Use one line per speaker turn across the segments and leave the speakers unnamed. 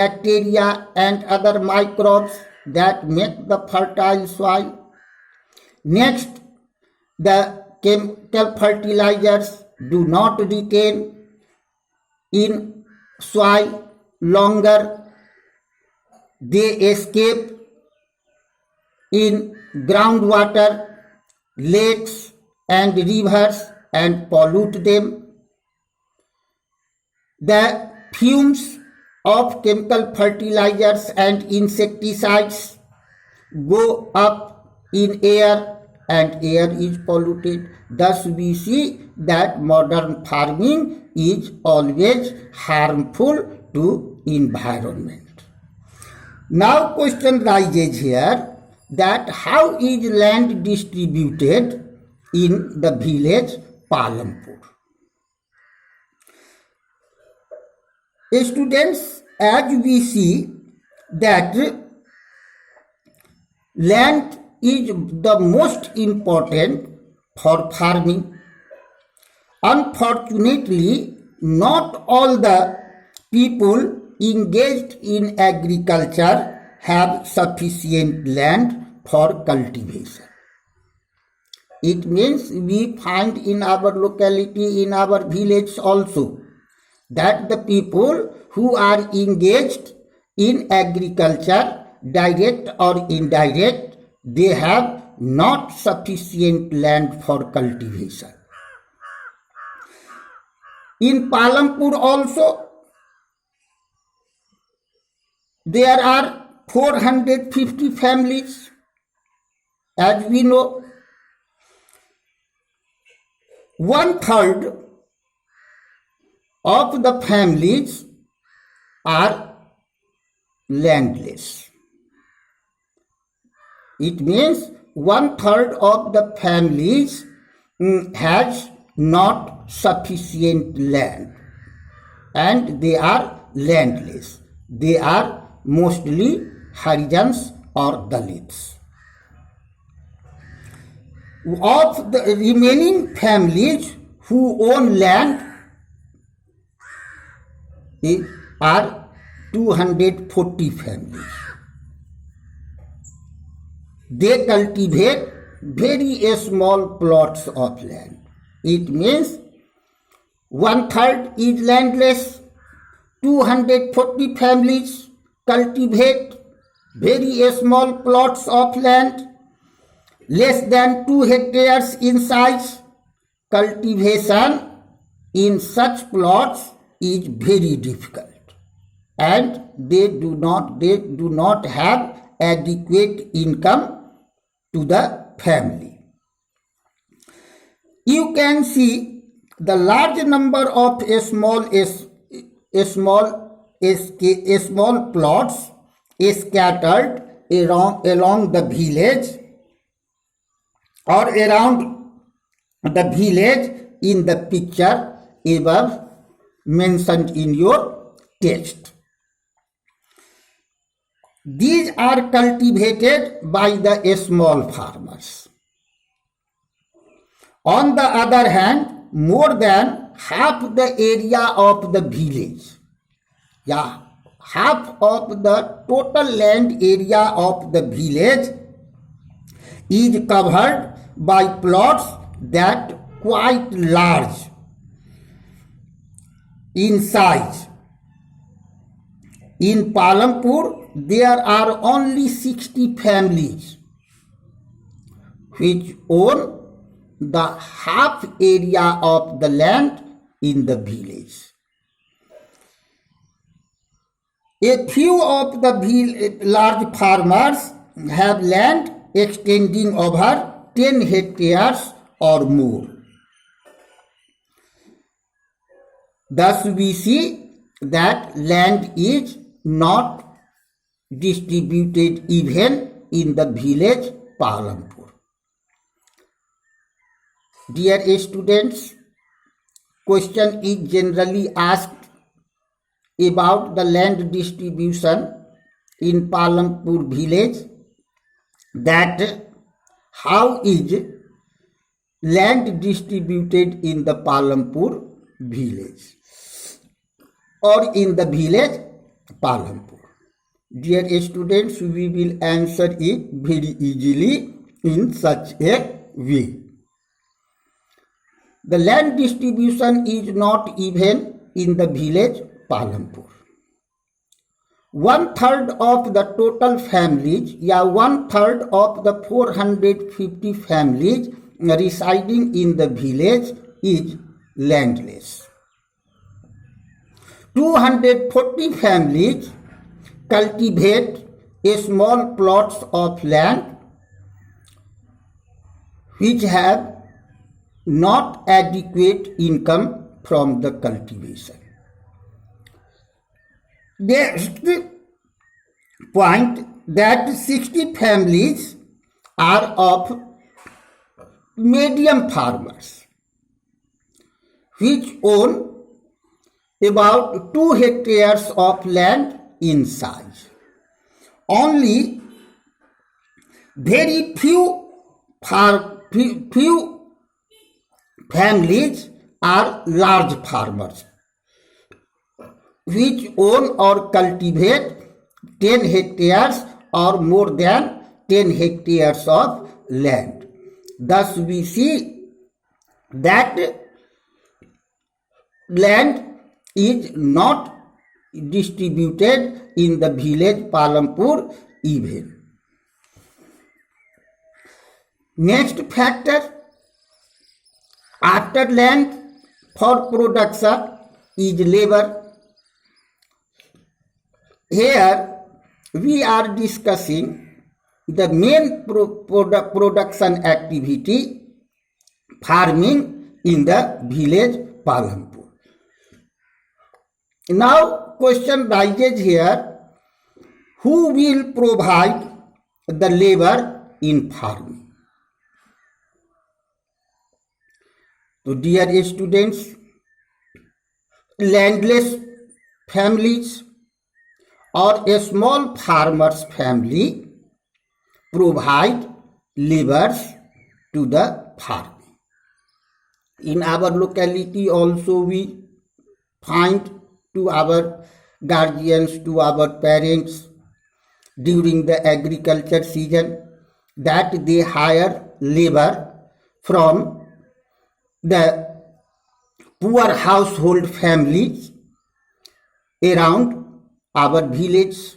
bacteria and other microbes that make the fertile soil. Next, the chemical fertilizers do not retain in soil longer. They escape in groundwater, lakes and rivers and pollute them. The fumes of chemical fertilizers and insecticides go up in air and air is polluted. Thus we see that modern farming is always harmful to environment. Now question rises here that how is land distributed in the village Palampur? Students, as we see that land is the most important for farming. Unfortunately, not all the people engaged in agriculture have sufficient land for cultivation. It means we find in our locality, in our village also, that the people who are engaged in agriculture, direct or indirect, they have not sufficient land for cultivation. In Palampur also, there are 450 families, as we know. 1/3 of the families are landless. It means 1/3 of the families has not sufficient land and they are landless. They are mostly Harijans or Dalits. Of the remaining families who own land are 240 families. They cultivate very small plots of land. It means 1/3 is landless, 240 families cultivate very small plots of land, less than 2 hectares in size. Cultivation in such plots is very difficult and they do not have adequate income to the family. You can see the large number of small plots scattered along the village or around the village in the picture above mentioned in your text. These are cultivated by the small farmers. On the other hand, more than half the area of the village, half of the total land area of the village is covered by plots that quite large in size. In Palampur, there are only 60 families which own the half area of the land in the village. A few of the large farmers have land extending over 10 hectares or more. Thus we see that land is not distributed even in the village Palampur. Dear students, question is generally asked about the land distribution in Palampur village, that how is land distributed in the Palampur village or in the village Palampur. Dear students, we will answer it very easily in such a way. The land distribution is not even in the village Palampur. 1/3 of the total families, 1/3 of the 450 families residing in the village is landless. 240 families cultivate small plots of land which have not adequate income from the cultivation. Next point, that 60 families are of medium farmers which own about 2 hectares of land in size. Only very few families are large farmers which own or cultivate 10 hectares or more than 10 hectares of land. Thus we see that land is not distributed in the village Palampur even. Next factor, after land for production is labor. Here we are discussing the main production activity, farming in the village Palampur. Now question rises here, who will provide the labor in farming? So dear students, landless families or a small farmer's family provide laborers to the farming. In our locality also we find to our guardians, to our parents during the agriculture season that they hire labor from the poor household families around our village.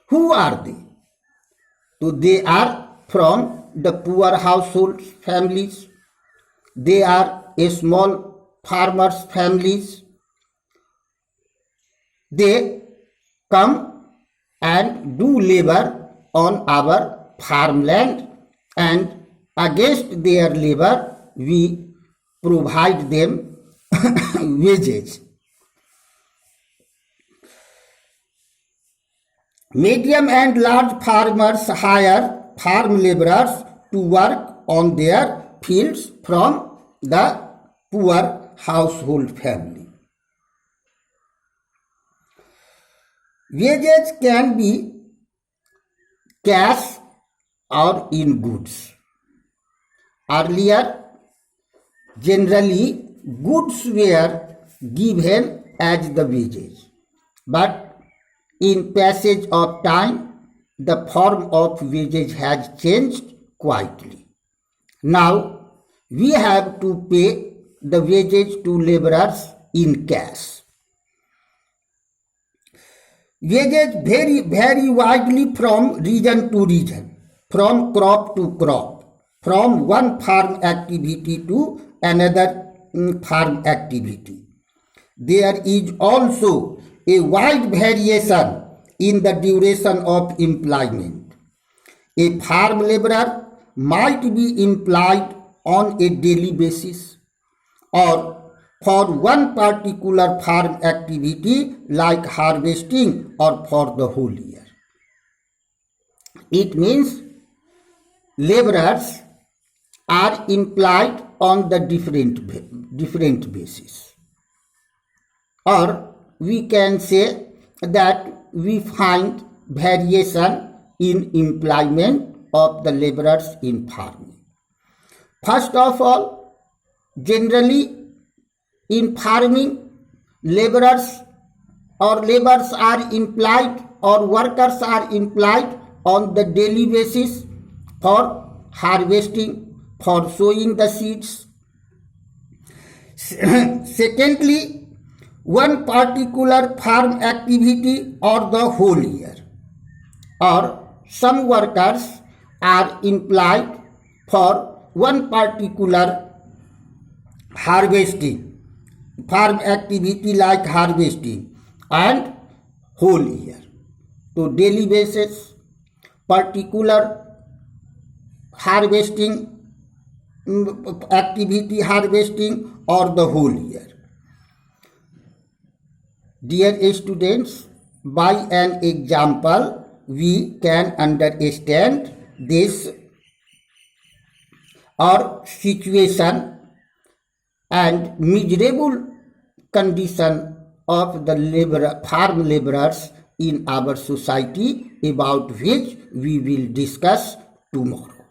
Who are they? So they are from the poor household families. They are a small farmers families. They come and do labor on our farmland, and against their labor we provide them wages. Medium and large farmers hire farm laborers to work on their fields from the poor household family. Wages can be cash or in goods. Earlier, generally, goods were given as the wages, but in passage of time, the form of wages has changed quietly. Now, we have to pay the wages to laborers in cash. Wages vary widely from region to region, from crop to crop, from one farm activity to another farm activity. There is also a wide variation in the duration of employment. A farm laborer might be employed on a daily basis or for one particular farm activity like harvesting or for the whole year. It means laborers are employed on the different basis. Or we can say that we find variation in employment of the laborers in farming. First of all, generally in farming, laborers or laborers are employed or workers are employed on the daily basis for harvesting, for sowing the seeds. Secondly, one particular farm activity or the whole year, or some workers are employed for one particular harvesting, farm activity like harvesting and whole year. So daily basis, particular harvesting activity harvesting or the whole year. Dear students, by an example we can understand this or situation and miserable condition of the farm laborers in our society, about which we will discuss tomorrow.